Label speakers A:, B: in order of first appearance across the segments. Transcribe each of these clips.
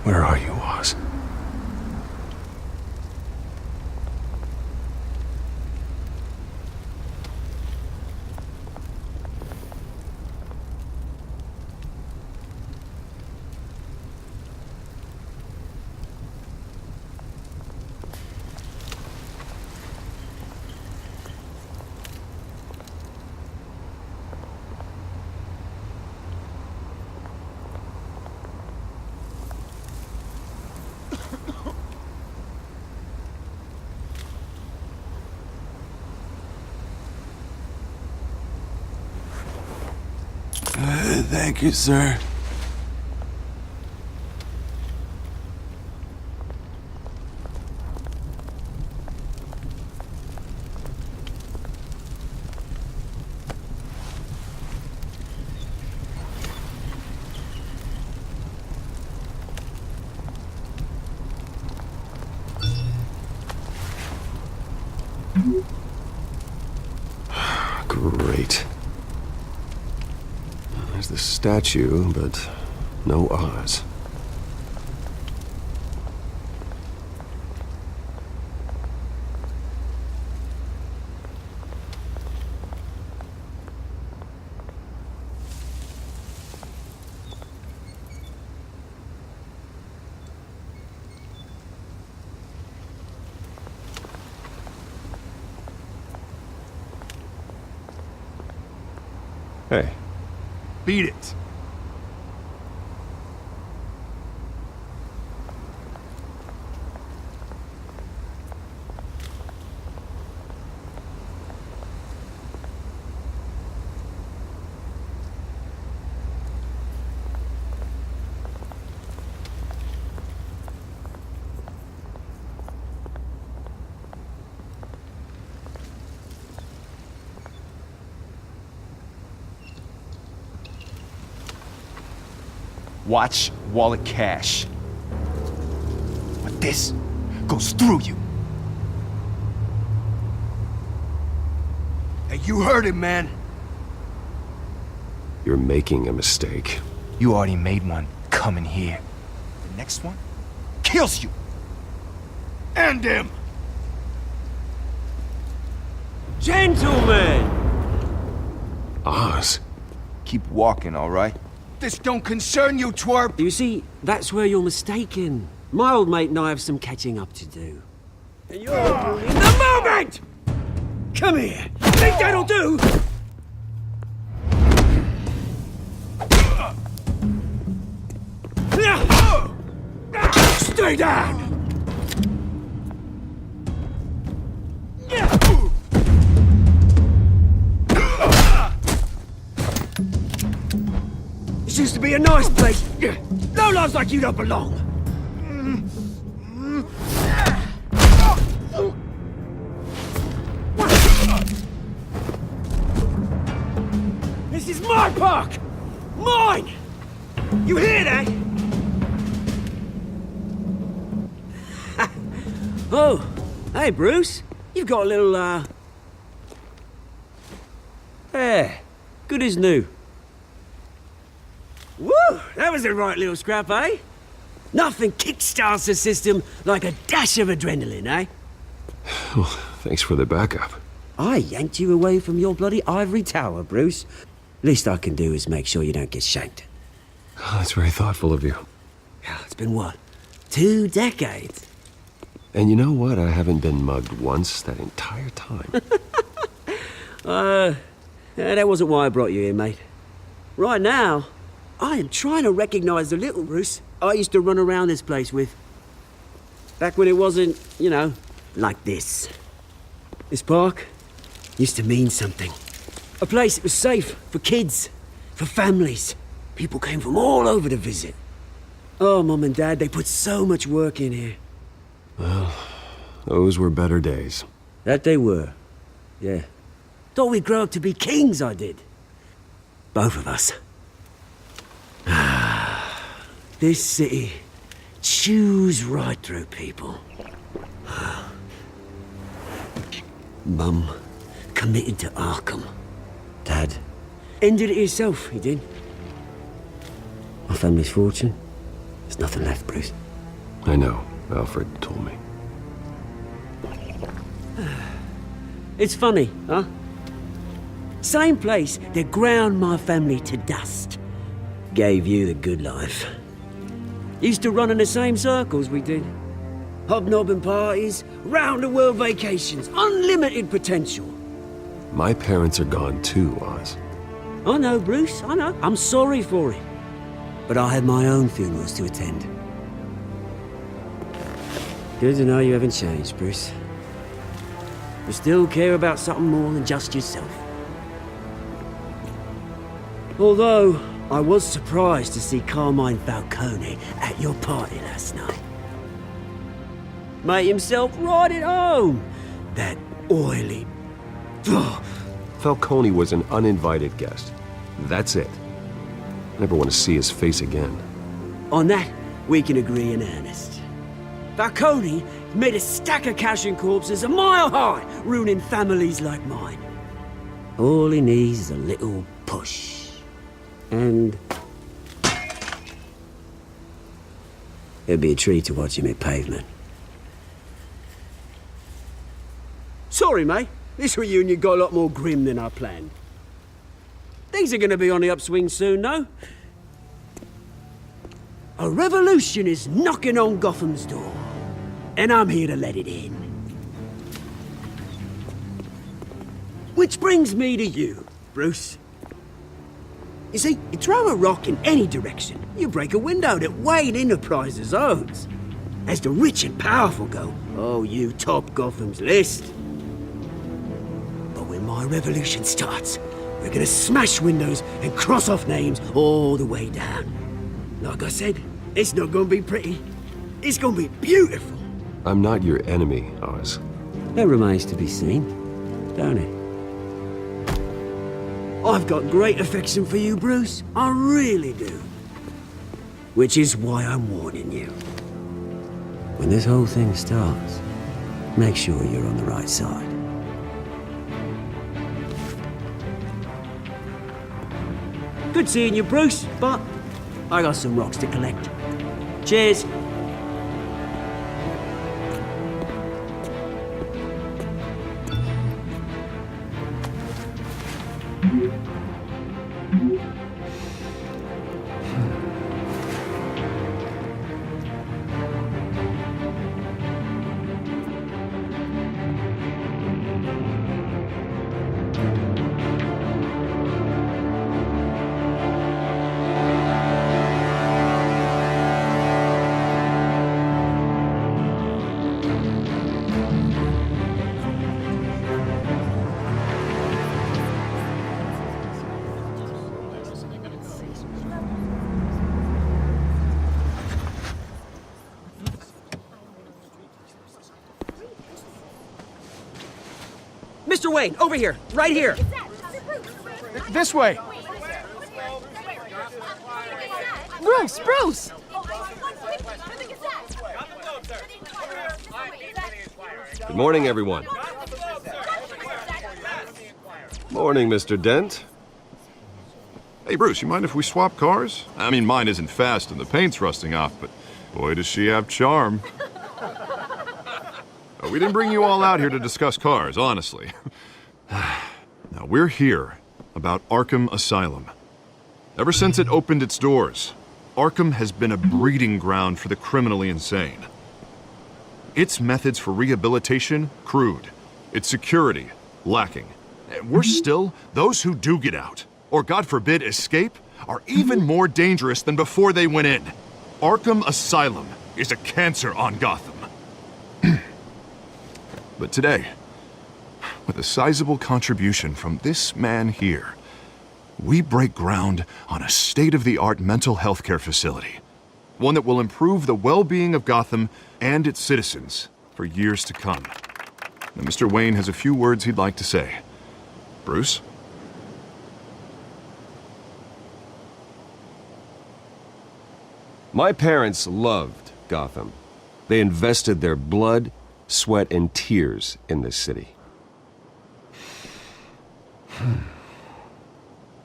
A: Where are you, Oz? Thank you, sir. Great. There's the statue, but no Oz. Hey.
B: Beat it. Watch wallet cash. But this goes through you. Hey, you heard him, man.
A: You're making a mistake.
B: You already made one coming here. The next one kills you. And him.
C: Gentlemen!
A: Oz?
B: Keep walking, all right? This don't concern you, twerp.
C: You see, that's where you're mistaken. My old mate and I have some catching up to do. And you're in the moment! Come here. Think that'll do? Stay down! This used to be a nice place. No lives like you don't belong. This is my park! Mine! You hear that? Oh, hey Bruce. You've got a little, Yeah, good as new. Woo! That was a right little scrap, eh? Nothing kickstarts the system like a dash of adrenaline, eh?
A: Well, thanks for the backup.
C: I yanked you away from your bloody ivory tower, Bruce. Least I can do is make sure you don't get shanked.
A: Oh, that's very thoughtful of you.
C: It's been what? 2 decades?
A: And you know what? I haven't been mugged once that entire time.
C: That wasn't why I brought you here, mate. Right now, I am trying to recognize the little Bruce I used to run around this place with. Back when it wasn't, you know, like this. This park used to mean something. A place that was safe for kids, for families. People came from all over to visit. Oh, Mum and Dad, they put so much work in here.
A: Well, those were better days.
C: That they were, yeah. Thought we'd grow up to be kings, I did. Both of us. This city chews right through people. Mum committed to Arkham. Dad ended it himself, he did. My family's fortune There's nothing left, Bruce.
A: I know. Alfred told me.
C: It's funny, huh? Same place that ground my family to dust. Gave you the good life. Used to run in the same circles we did. Hobnobbing parties, round-the-world vacations, unlimited potential.
A: My parents are gone too, Oz.
C: I know, Bruce, I know. I'm sorry for it. But I had my own funerals to attend. Good to know you haven't changed, Bruce. You still care about something more than just yourself. Although, I was surprised to see Carmine Falcone at your party last night. Made himself right at home. That oily... Ugh.
A: Falcone was an uninvited guest. That's it. Never want to see his face again.
C: On that, we can agree in earnest. Falcone made a stack of cash and corpses a mile high, ruining families like mine. All he needs is a little push. And... it'd be a treat to watch him hit pavement. Sorry, mate. This reunion got a lot more grim than I planned. Things are gonna be on the upswing soon, though. A revolution is knocking on Gotham's door. And I'm here to let it in. Which brings me to you, Bruce. You see, you throw a rock in any direction, you break a window that Wayne Enterprises owns. As the rich and powerful go, oh, you top Gotham's list. But when my revolution starts, we're gonna smash windows and cross off names all the way down. Like I said, it's not gonna be pretty. It's gonna be beautiful.
A: I'm not your enemy, Oz.
C: That remains to be seen, don't it? I've got great affection for you, Bruce. I really do. Which is why I'm warning you. When this whole thing starts, make sure you're on the right side. Good seeing you, Bruce, but I got some rocks to collect. Cheers. Mr. Wayne, over here, right here.
B: This way!
D: Bruce, Bruce!
A: Good morning, everyone. Morning, Mr. Dent.
E: Hey, Bruce, you mind if we swap cars? I mean, mine isn't fast and the paint's rusting off, but boy, does she have charm. We didn't bring you all out here to discuss cars, honestly. Now, we're here about Arkham Asylum. Ever since it opened its doors, Arkham has been a breeding ground for the criminally insane. Its methods for rehabilitation, crude. Its security, lacking. And worse still, those who do get out, or God forbid escape, are even more dangerous than before they went in. Arkham Asylum is a cancer on Gotham. But today, with a sizable contribution from this man here, we break ground on a state-of-the-art mental health care facility. One that will improve the well-being of Gotham and its citizens for years to come. Now, Mr. Wayne has a few words he'd like to say. Bruce?
A: My parents loved Gotham. They invested their blood, sweat, and tears in this city.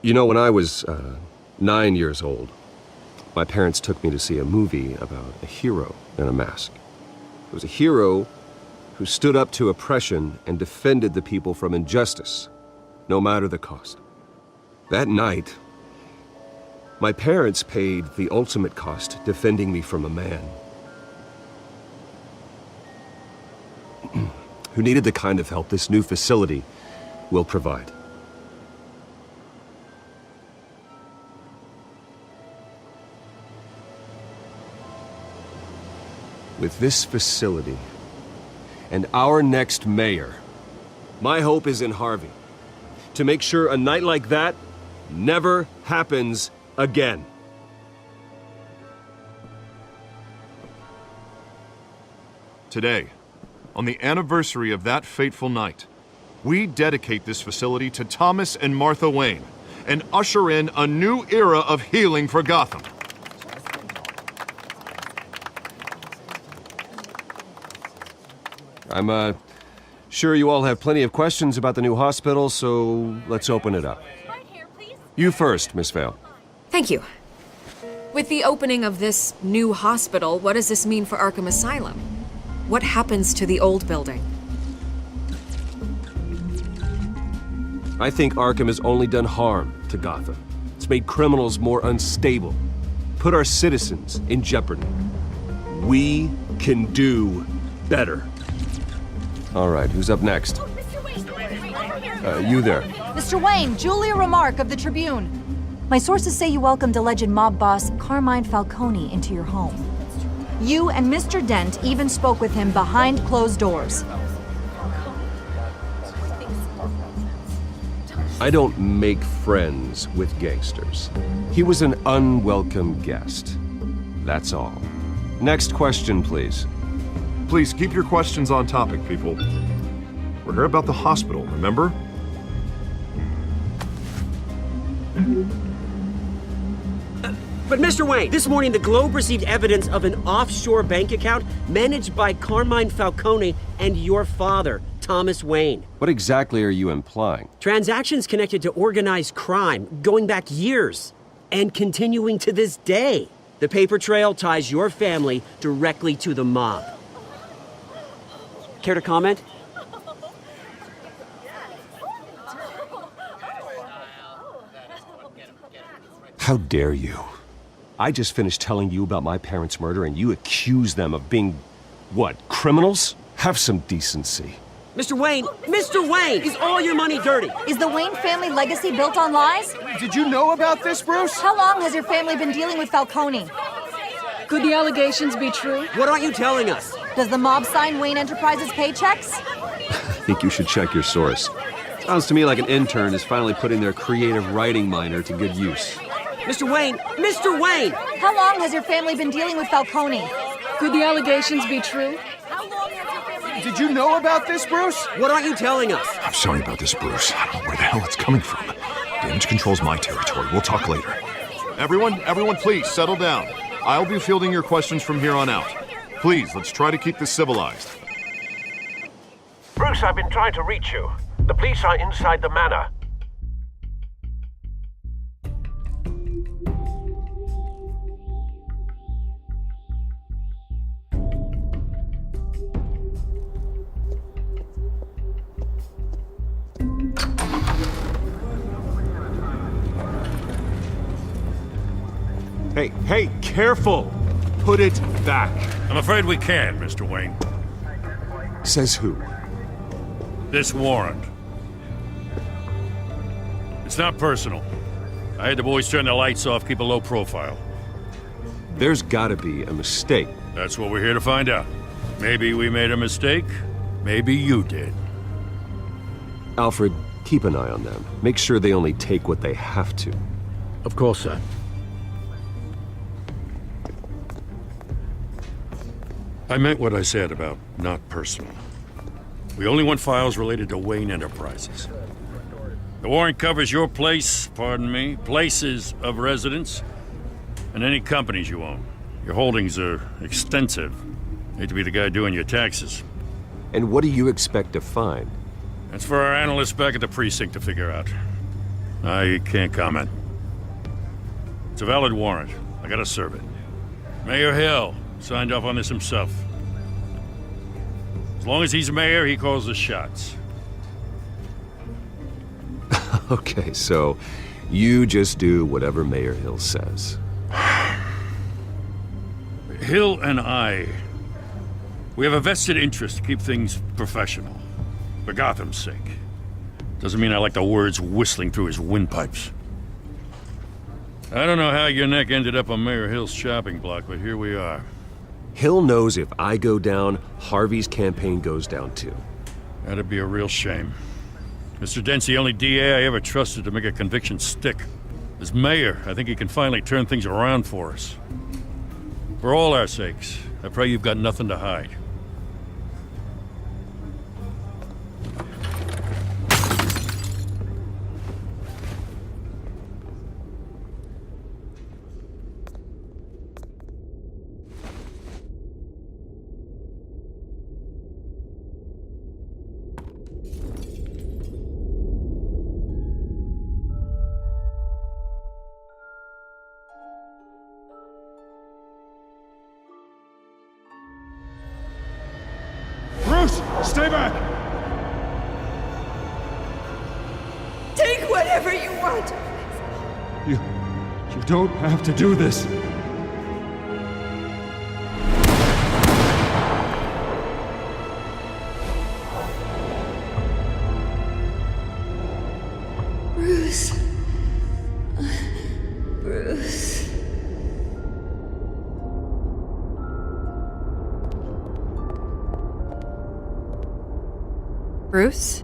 A: You know, when I was 9 years old, My parents took me to see a movie about a hero in a mask. It was a hero who stood up to oppression and defended the people from injustice, no matter the cost. That night, my parents paid the ultimate cost defending me from a man who needed the kind of help this new facility will provide. With this facility and our next mayor, my hope is in Harvey, to make sure a night like that never happens again.
E: Today, on the anniversary of that fateful night, we dedicate this facility to Thomas and Martha Wayne and usher in a new era of healing for Gotham.
A: I'm sure you all have plenty of questions about the new hospital, so let's open it up. You first, Miss Vale.
D: Thank you. With the opening of this new hospital, what does this mean for Arkham Asylum? What happens to the old building?
A: I think Arkham has only done harm to Gotham. It's made criminals more unstable, put our citizens in jeopardy. We can do better. All right, who's up next? You there.
F: Mr. Wayne, Julia Remark of the Tribune. My sources say you welcomed alleged mob boss Carmine Falcone into your home. You and Mr. Dent even spoke with him behind closed doors.
A: I don't make friends with gangsters. He was an unwelcome guest. That's all. Next question, please.
E: Please keep your questions on topic, people. We're here about the hospital, remember?
C: But Mr. Wayne, this morning the Globe received evidence of an offshore bank account managed by Carmine Falcone and your father, Thomas Wayne.
A: What exactly are you implying?
C: Transactions connected to organized crime going back years and continuing to this day. The paper trail ties your family directly to the mob. Care to comment?
A: How dare you? I just finished telling you about my parents' murder and you accuse them of being, what, criminals? Have some decency.
C: Mr. Wayne, is all your money dirty?
F: Is the Wayne family legacy built on lies?
B: Did you know about this, Bruce?
F: How long has your family been dealing with Falcone?
G: Could the allegations be true?
C: What aren't you telling us?
F: Does the mob sign Wayne Enterprises paychecks?
A: I think you should check your source. Sounds to me like an intern is finally putting their creative writing minor to good use.
C: Mr. Wayne!
F: How long has your family been dealing with Falcone?
G: Could the allegations be true?
B: Did you know about this, Bruce?
C: What aren't you telling us?
E: I'm sorry about this, Bruce. I don't know where the hell it's coming from. Damage control's my territory. We'll talk later. Everyone, please settle down. I'll be fielding your questions from here on out. Please, let's try to keep this civilized.
H: Bruce, I've been trying to reach you. The police are inside the manor.
A: Hey, careful! Put it back.
I: I'm afraid we can't, Mr. Wayne.
A: Says who?
I: This warrant. It's not personal. I had the boys turn the lights off, keep a low profile.
A: There's gotta be a mistake.
I: That's what we're here to find out. Maybe we made a mistake. Maybe you did.
A: Alfred, keep an eye on them. Make sure they only take what they have to.
H: Of course, sir.
I: I meant what I said about not personal. We only want files related to Wayne Enterprises. The warrant covers your place, pardon me, places of residence, and any companies you own. Your holdings are extensive. Hate to be the guy doing your taxes.
A: And what do you expect to find?
I: That's for our analysts back at the precinct to figure out. I can't comment. It's a valid warrant. I gotta serve it. Mayor Hill signed off on this himself. As long as he's mayor, he calls the shots.
A: Okay, so you just do whatever Mayor Hill says.
I: Hill and I, we have a vested interest to keep things professional. For Gotham's sake. Doesn't mean I like the words whistling through his windpipes. I don't know how your neck ended up on Mayor Hill's chopping block, but here we are.
A: Hill knows if I go down, Harvey's campaign goes down too.
I: That'd be a real shame. Mr. Dent's the only DA I ever trusted to make a conviction stick. As mayor, I think he can finally turn things around for us. For all our sakes, I pray you've got nothing to hide.
E: Bruce, stay back!
J: Take whatever you want.
E: You don't have to do this.
J: Bruce. Bruce.
D: Bruce?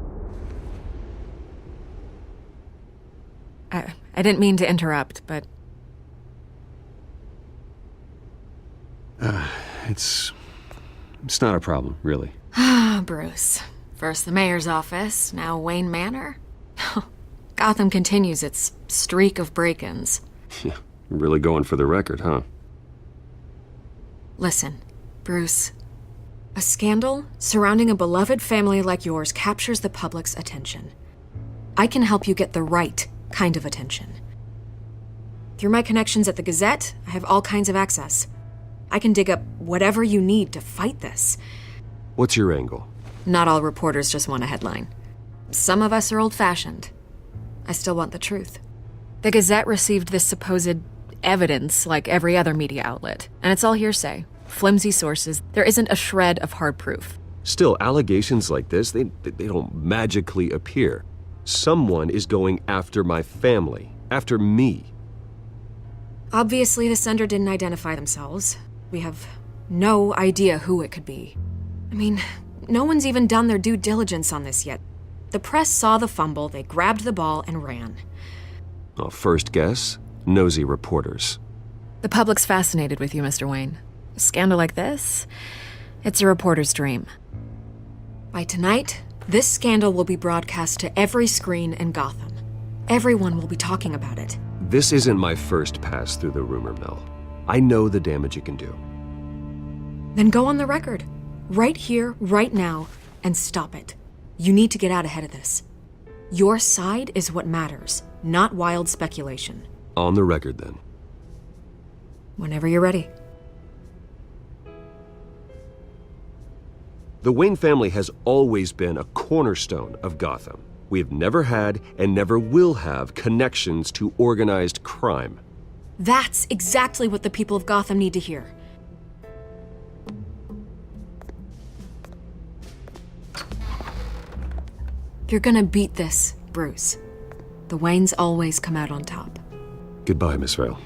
D: I didn't mean to interrupt, but...
A: It's not a problem, really.
D: Ah, Bruce. First the mayor's office, now Wayne Manor. Gotham continues its streak of break-ins.
A: Yeah, really going for the record, huh?
D: Listen, Bruce. A scandal surrounding a beloved family like yours captures the public's attention. I can help you get the right kind of attention. Through my connections at the Gazette, I have all kinds of access. I can dig up whatever you need to fight this.
A: What's your angle?
D: Not all reporters just want a headline. Some of us are old-fashioned. I still want the truth. The Gazette received this supposed evidence like every other media outlet, and it's all hearsay. Flimsy sources. There isn't a shred of hard proof.
A: Still, allegations like this, they don't magically appear. Someone is going after my family, after me.
D: Obviously, the sender didn't identify themselves. We have no idea who it could be. I mean, no one's even done their due diligence on this yet. The press saw the fumble, they grabbed the ball and ran.
A: Well, first guess, nosy reporters.
D: The public's fascinated with you, Mr. Wayne. A scandal like this, it's a reporter's dream. By tonight, this scandal will be broadcast to every screen in Gotham. Everyone will be talking about it.
A: This isn't my first pass through the rumor mill. I know the damage it can do.
D: Then go on the record. Right here, right now, and stop it. You need to get out ahead of this. Your side is what matters, not wild speculation.
A: On the record, then.
D: Whenever you're ready.
A: The Wayne family has always been a cornerstone of Gotham. We have never had and never will have connections to organized crime.
D: That's exactly what the people of Gotham need to hear. You're gonna beat this, Bruce. The Waynes always come out on top.
A: Goodbye, Miss Vale.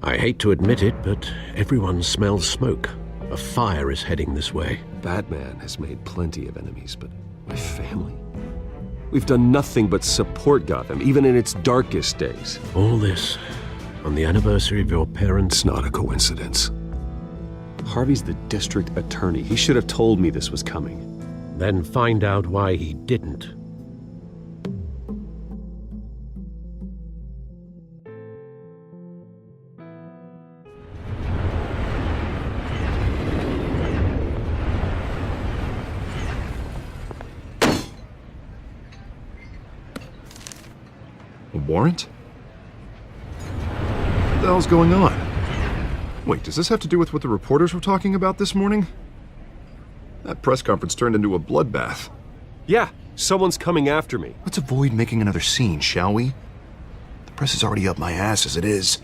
K: I hate to admit it, but everyone smells smoke. A fire is heading this way.
A: Batman has made plenty of enemies, but my family? We've done nothing but support Gotham, even in its darkest days.
K: All this on the anniversary of your parents'...
A: It's not a coincidence. Harvey's the district attorney. He should have told me this was coming.
K: Then find out why he didn't.
E: warrant? What the hell's going on? Wait, does this have to do with what the reporters were talking about this morning? That press conference turned into a bloodbath.
A: Yeah, someone's coming after me.
E: Let's avoid making another scene, shall we? The press is already up my ass as it is.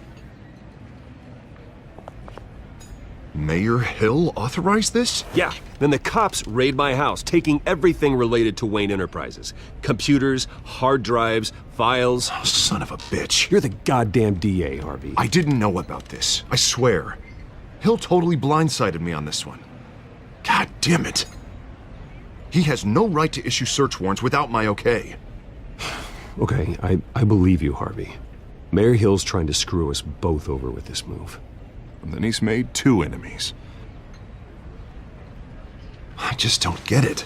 E: Mayor Hill authorized this?
A: Yeah, then the cops raid my house, taking everything related to Wayne Enterprises. Computers, hard drives, files.
E: Oh, son of a bitch.
A: You're the goddamn DA, Harvey.
E: I didn't know about this. I swear. Hill totally blindsided me on this one. God damn it. He has no right to issue search warrants without my okay.
A: Okay, I believe you, Harvey. Mayor Hill's trying to screw us both over with this move.
E: And then he's made 2 enemies. I just don't get it.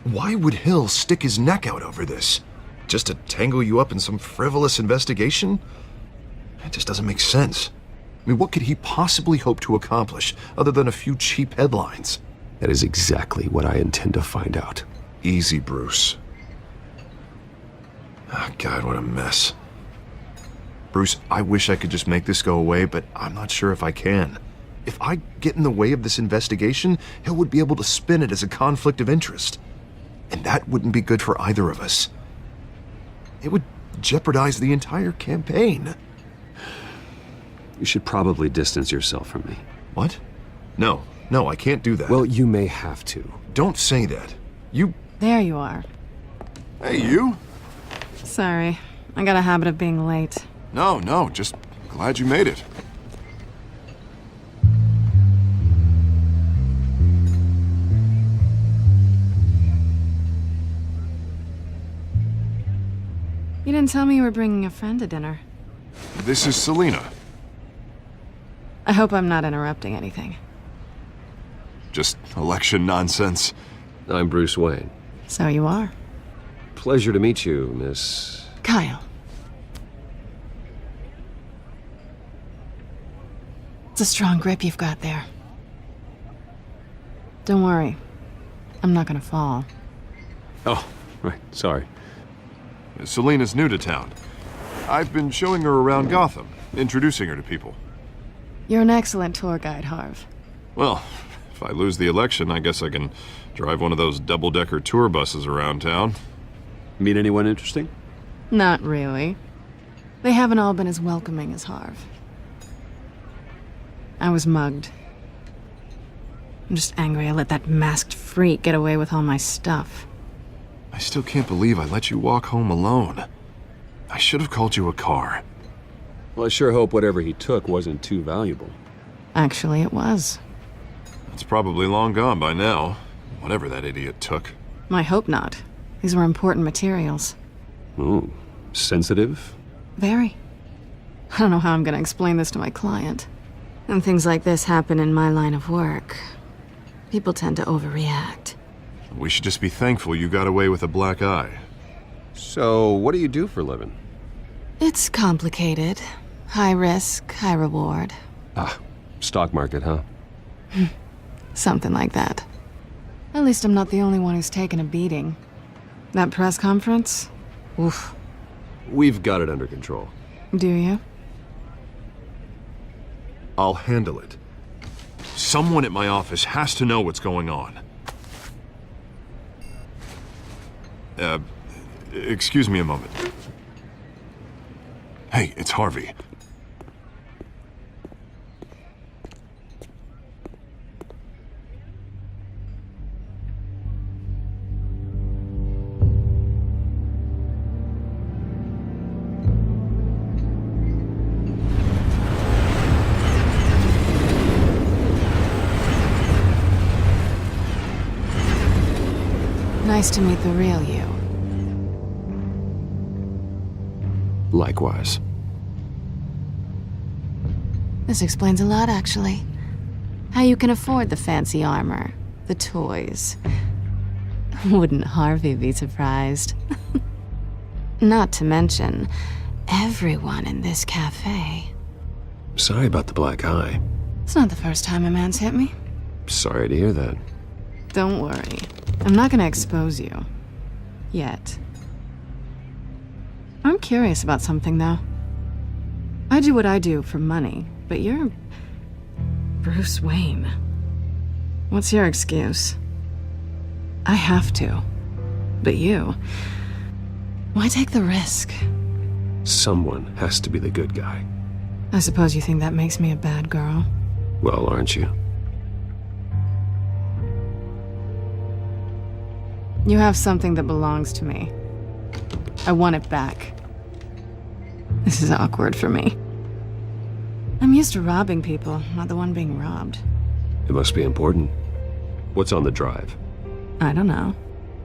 E: Why would Hill stick his neck out over this? Just to tangle you up in some frivolous investigation? It just doesn't make sense. I mean, what could he possibly hope to accomplish other than a few cheap headlines?
A: That is exactly what I intend to find out.
E: Easy, Bruce. Oh, God, what a mess. Bruce, I wish I could just make this go away, but I'm not sure if I can. If I get in the way of this investigation, Hill would be able to spin it as a conflict of interest. And that wouldn't be good for either of us. It would jeopardize the entire campaign.
A: You should probably distance yourself from me.
E: What? No, I can't do that.
A: Well, you may have to.
E: Don't say that. You...
G: There you are.
E: Hey, you?
G: Sorry. I got a habit of being late.
E: No, just glad you made it.
G: You didn't tell me you were bringing a friend to dinner.
E: This is Selena.
G: I hope I'm not interrupting anything.
E: Just election nonsense.
A: I'm Bruce Wayne.
G: So you are.
A: Pleasure to meet you, Miss...
G: Kyle. It's a strong grip you've got there. Don't worry. I'm not gonna fall.
A: Oh, right, sorry.
E: Selena's new to town. I've been showing her around Gotham, introducing her to people.
G: You're an excellent tour guide, Harv.
E: Well, if I lose the election, I guess I can drive one of those double-decker tour buses around town.
A: Meet anyone interesting?
G: Not really. They haven't all been as welcoming as Harv. I was mugged. I'm just angry I let that masked freak get away with all my stuff.
E: I still can't believe I let you walk home alone. I should have called you a car.
A: Well, I sure hope whatever he took wasn't too valuable.
G: Actually, it was.
E: It's probably long gone by now, whatever that idiot took.
G: I hope not. These were important materials.
A: Ooh, sensitive?
G: Very. I don't know how I'm gonna explain this to my client. And things like this happen in my line of work. People tend to overreact.
E: We should just be thankful you got away with a black eye.
A: So, what do you do for a living?
G: It's complicated. High risk, high reward.
A: Ah, stock market, huh?
G: Something like that. At least I'm not the only one who's taken a beating. That press conference? Oof.
A: We've got it under control.
G: Do you?
E: I'll handle it. Someone at my office has to know what's going on. Excuse me a moment. Hey, it's Harvey.
G: Nice to meet the real you.
A: Likewise.
G: This explains a lot, actually. How you can afford the fancy armor, the toys. Wouldn't Harvey be surprised? Not to mention, everyone in this cafe.
A: Sorry about the black eye.
G: It's not the first time a man's hit me.
A: Sorry to hear that.
G: Don't worry. I'm not gonna expose you. Yet. I'm curious about something, though. I do what I do for money, but you're Bruce Wayne. What's your excuse? I have to. But you... why take the risk?
A: Someone has to be the good guy.
G: I suppose you think that makes me a bad girl.
A: Well, aren't you?
G: You have something that belongs to me. I want it back. This is awkward for me. I'm used to robbing people, not the one being robbed.
A: It must be important. What's on the drive?
G: I don't know.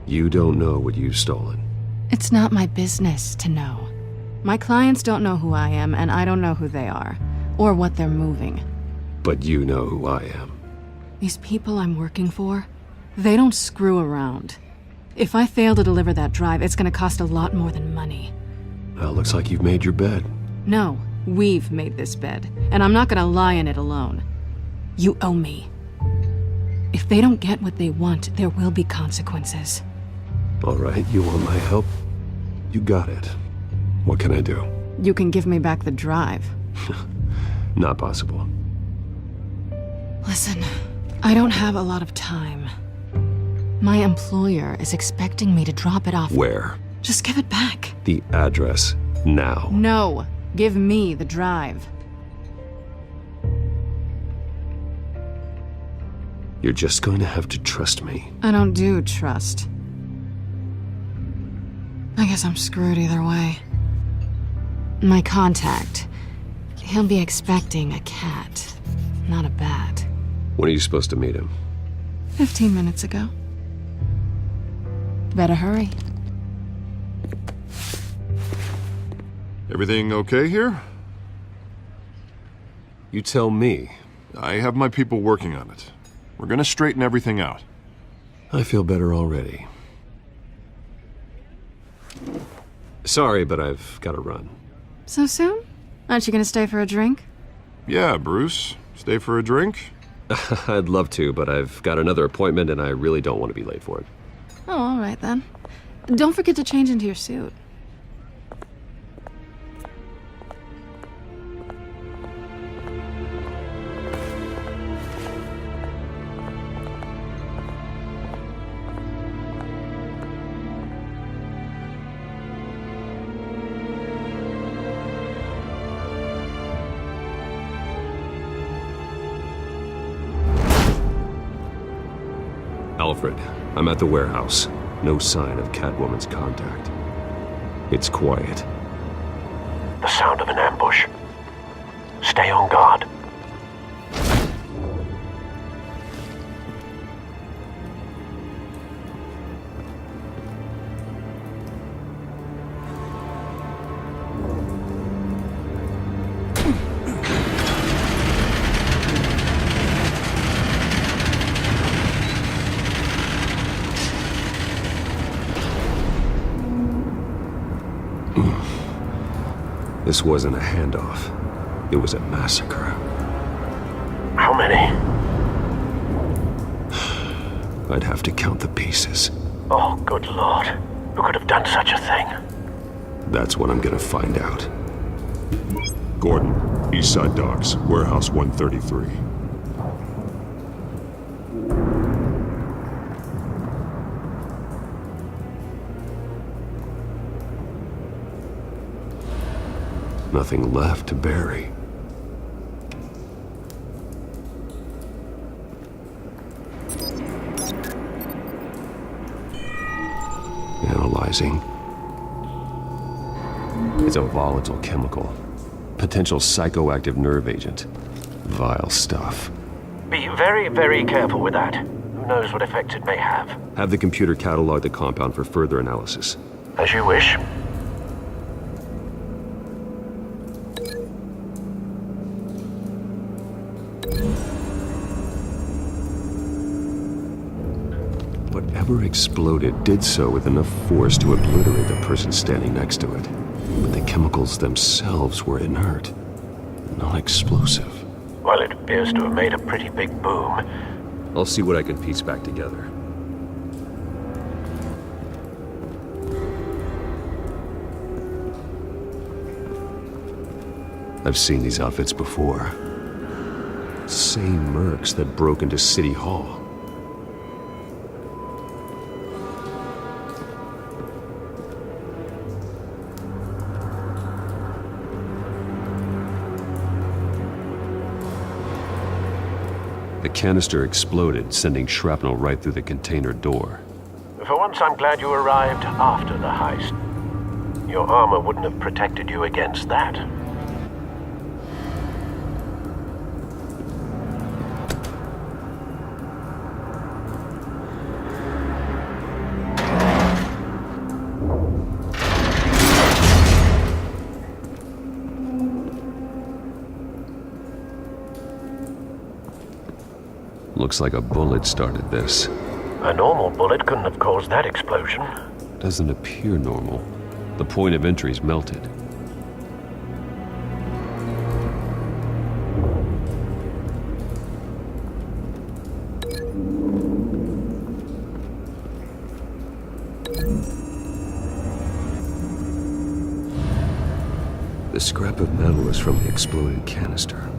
A: You don't know what you've stolen.
G: It's not my business to know. My clients don't know who I am, and I don't know who they are, or what they're moving.
A: But you know who I am.
G: These people I'm working for, they don't screw around. If I fail to deliver that drive, it's gonna cost a lot more than money.
A: Well, looks like you've made your bed.
G: No, we've made this bed, and I'm not gonna lie in it alone. You owe me. If they don't get what they want, there will be consequences.
A: All right, you want my help? You got it. What can I do?
G: You can give me back the drive.
A: Not possible.
G: Listen, I don't have a lot of time. My employer is expecting me to drop it off.
A: Where?
G: Just give it back.
A: The address, now.
G: No, give me the drive.
A: You're just going to have to trust me.
G: I don't do trust. I guess I'm screwed either way. My contact, he'll be expecting a cat, not a bat.
A: When are you supposed to meet him?
G: 15 minutes ago. Better hurry.
E: Everything okay here?
A: You tell me.
E: I have my people working on it. We're gonna straighten everything out.
A: I feel better already. Sorry, but I've got to run.
G: So soon? Aren't you gonna stay for a drink?
E: Yeah, Bruce. Stay for a drink?
A: I'd love to, but I've got another appointment and I really don't want to be late for it.
G: Oh, all right then. Don't forget to change into your suit.
A: Alfred, I'm at the warehouse. No sign of Catwoman's contact. It's quiet.
H: The sound of an ambush. Stay on guard.
A: This wasn't a handoff. It was a massacre.
H: How many?
A: I'd have to count the pieces.
H: Oh, good lord. Who could have done such a thing?
A: That's what I'm gonna find out.
E: Gordon, Eastside Docks, Warehouse 133.
A: Nothing left to bury. Analyzing. It's a volatile chemical. Potential psychoactive nerve agent. Vile stuff.
H: Be very, very careful with that. Who knows what effect it may have.
A: Have the computer catalog the compound for further analysis.
H: As you wish.
A: Whatever exploded did so with enough force to obliterate the person standing next to it. But the chemicals themselves were inert, not explosive.
H: Well, it appears to have made a pretty big boom.
A: I'll see what I can piece back together. I've seen these outfits before. Same mercs that broke into City Hall. The canister exploded, sending shrapnel right through the container door.
H: For once, I'm glad you arrived after the heist. Your armor wouldn't have protected you against that.
A: Looks like a bullet started this.
H: A normal bullet couldn't have caused that explosion.
A: Doesn't appear normal. The point of entry's melted. The scrap of metal is from the exploded canister.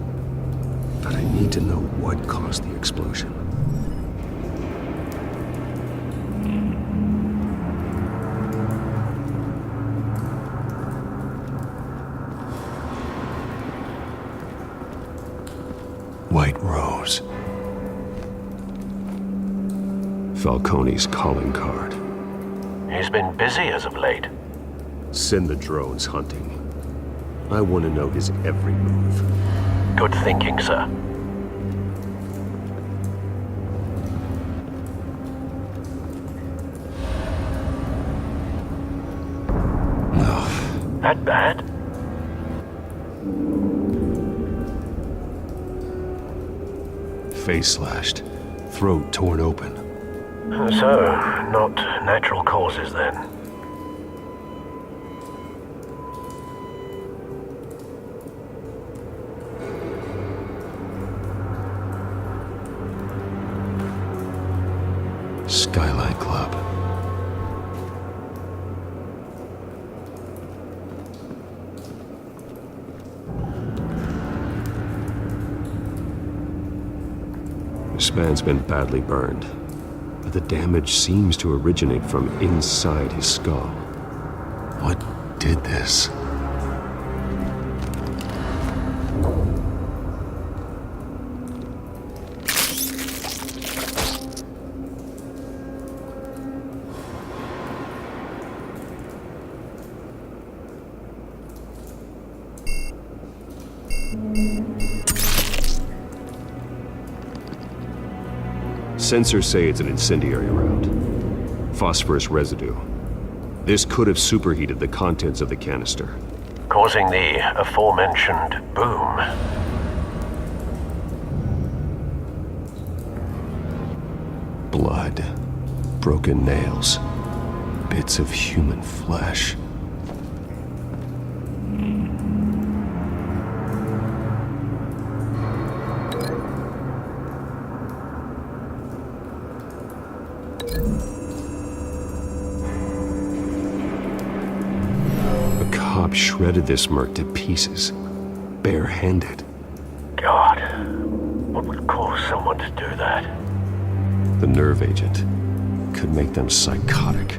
A: But I need to know what caused the explosion. White Rose. Falcone's calling card.
H: He's been busy as of late.
A: Send the drones hunting. I want to know his every move.
H: Good thinking, sir.
A: No.
H: That bad?
A: Face slashed, throat torn open.
H: So, not natural causes then.
A: Skyline Club. This man's been badly burned, but the damage seems to originate from inside his skull. What did this? Sensors say it's an incendiary round. Phosphorus residue. This could have superheated the contents of the canister,
H: Causing the aforementioned boom.
A: Blood, broken nails, bits of human flesh. Shredded this merc to pieces, barehanded.
H: God, what would cause someone to do that?
A: The nerve agent could make them psychotic.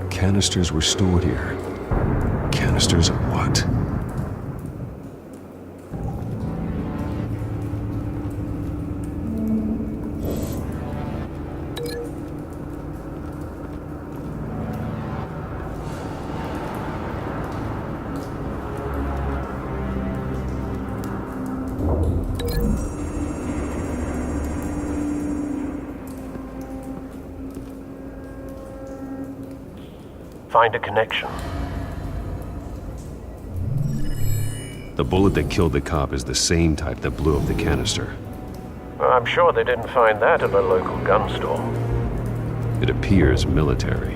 A: Canisters were stored here. Canisters of what?
H: find a connection.
A: The bullet that killed the cop is the same type that blew up the canister.
H: Well, I'm sure they didn't find that at a local gun store.
A: It appears military.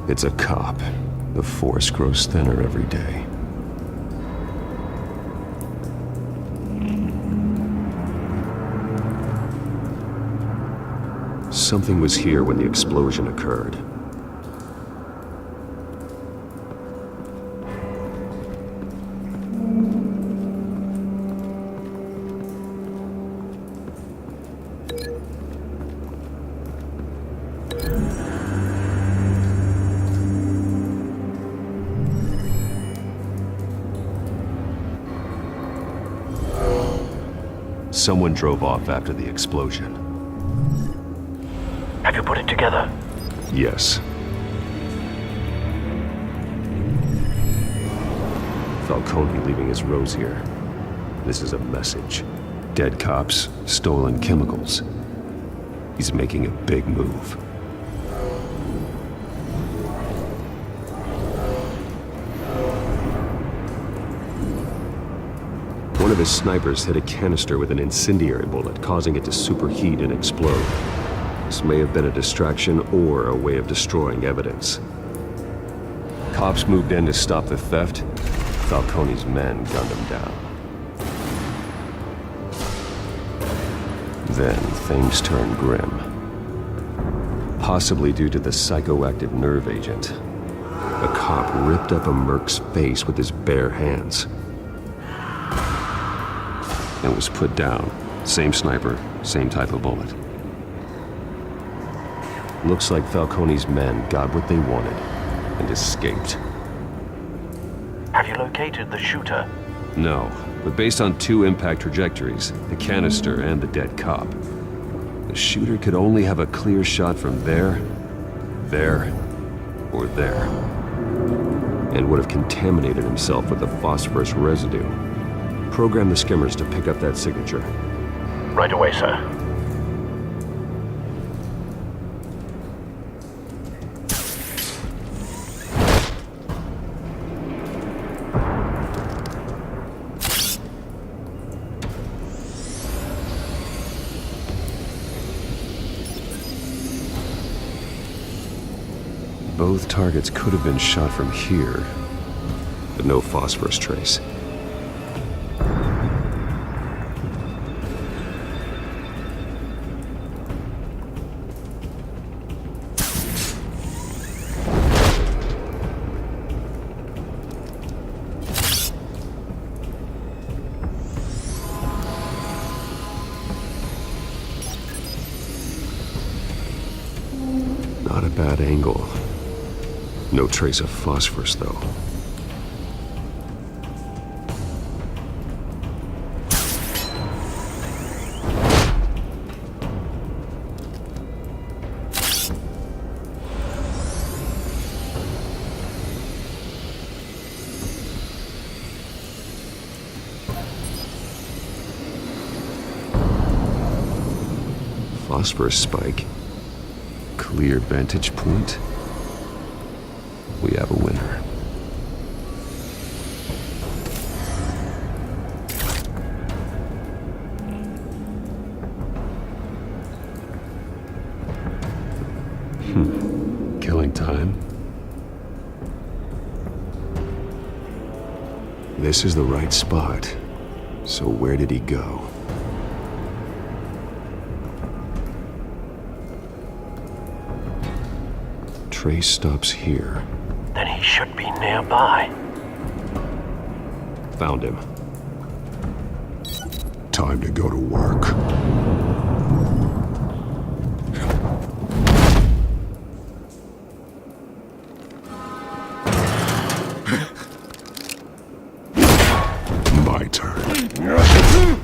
A: It's a cop. The force grows thinner every day. Something was here when the explosion occurred. Someone drove off after the explosion.
H: Have you put it together?
A: Yes. Falcone leaving his rose here. This is a message. Dead cops, stolen chemicals. He's making a big move. One of his snipers hit a canister with an incendiary bullet, causing it to superheat and explode. This may have been a distraction or a way of destroying evidence. Cops moved in to stop the theft. Falcone's men gunned him down. Then things turned grim. Possibly due to the psychoactive nerve agent. A cop ripped up a merc's face with his bare hands. And was put down. Same sniper, same type of bullet. Looks like Falcone's men got what they wanted and escaped.
H: Have you located the shooter?
A: No, but based on two impact trajectories, the canister and the dead cop, the shooter could only have a clear shot from there, or there, and would have contaminated himself with the phosphorus residue. Program the skimmers to pick up that signature.
H: Right away, sir.
A: Both targets could have been shot from here, but no phosphorus trace. Not a bad angle. No trace of phosphorus, though. Phosphorus spike. Clear vantage point. We have a winner. Killing time. This is the right spot. So where did he go? Trace stops here.
H: Then he should be nearby.
A: Found him.
L: Time to go to work. My turn.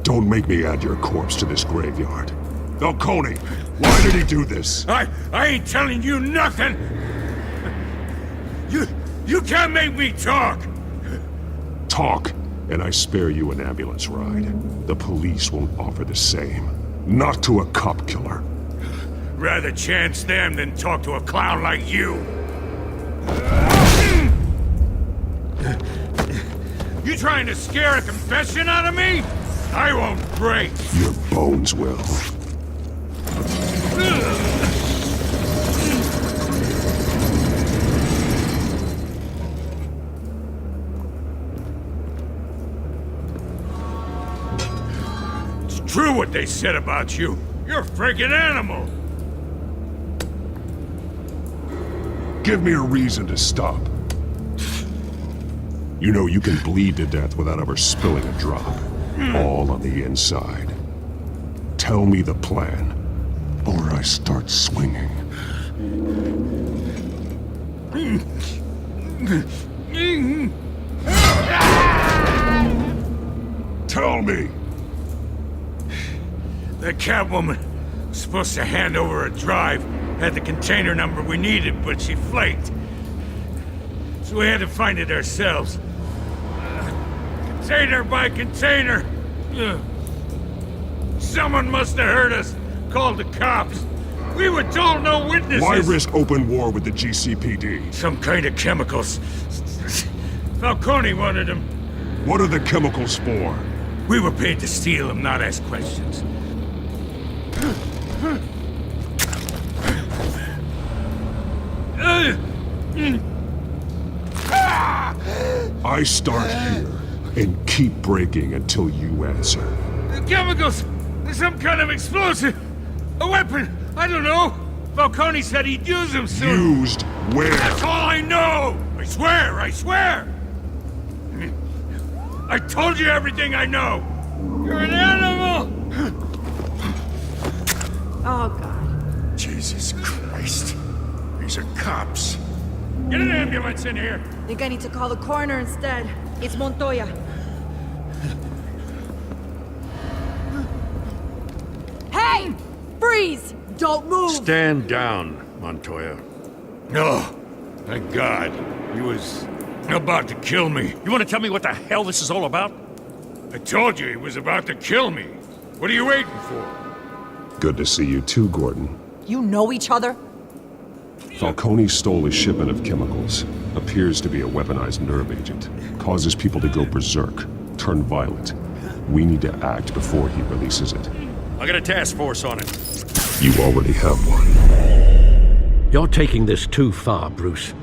L: Don't make me add your corpse to this graveyard. Falcone, why did he do this?
I: I ain't telling you nothing! You can't make me talk!
L: Talk, and I spare you an ambulance ride. The police won't offer the same. Not to a cop killer.
I: Rather chance them than talk to a clown like you. You trying to scare a confession out of me? I won't break.
L: Your bones will.
I: It's true what they said about you. You're a freaking animal.
L: Give me a reason to stop. You know you can bleed to death without ever spilling a drop. All on the inside. Tell me the plan, or I start swinging. Tell me!
I: That Catwoman was supposed to hand over a drive, had the container number we needed, but she flaked. So we had to find it ourselves. Container by container. Someone must have heard us, called the cops. We were told no witnesses.
L: Why risk open war with the GCPD?
I: Some kind of chemicals. Falcone wanted them.
L: What are the chemicals for?
I: We were paid to steal them, not ask questions.
L: I start here and keep breaking until you answer.
I: The chemicals! Some kind of explosive! A weapon! I don't know! Falcone said he'd use them soon!
L: Used where?
I: That's all I know! I swear! I swear! I told you everything I know! You're an animal!
J: Oh, God.
I: Jesus Christ. These are cops. Get an ambulance in here!
F: Think I need to call the coroner instead. It's Montoya. Hey! Freeze! Don't move!
I: Stand down, Montoya. No. Thank God. He was about to kill me.
M: You want to tell me what the hell this is all about?
I: I told you he was about to kill me. What are you waiting for?
L: Good to see you too, Gordon.
F: You know each other?
L: Falcone stole a shipment of chemicals. Appears to be a weaponized nerve agent. Causes people to go berserk, turn violent. We need to act before he releases it.
M: I got a task force on it.
L: You already have one.
K: You're taking this too far, Bruce.